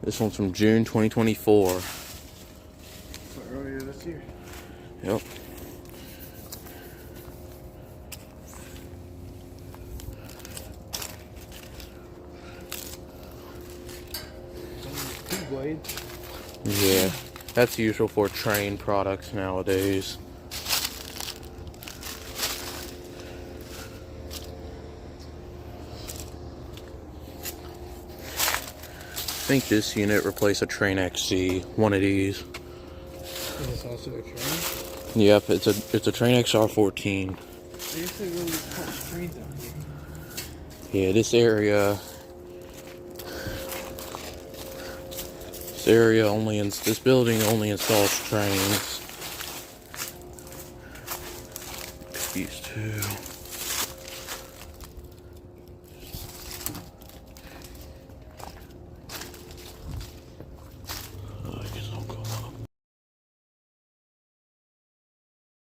This one's from June 2024. So earlier this year. Yep. Two blades. Yeah, that's usual for Trane products nowadays. I think this unit replaced a Trane XC, one of these. Is this also a train? Yep, it's a Trane XR14. They used to really call trains out here. Yeah, this area this building only installs trains. These two.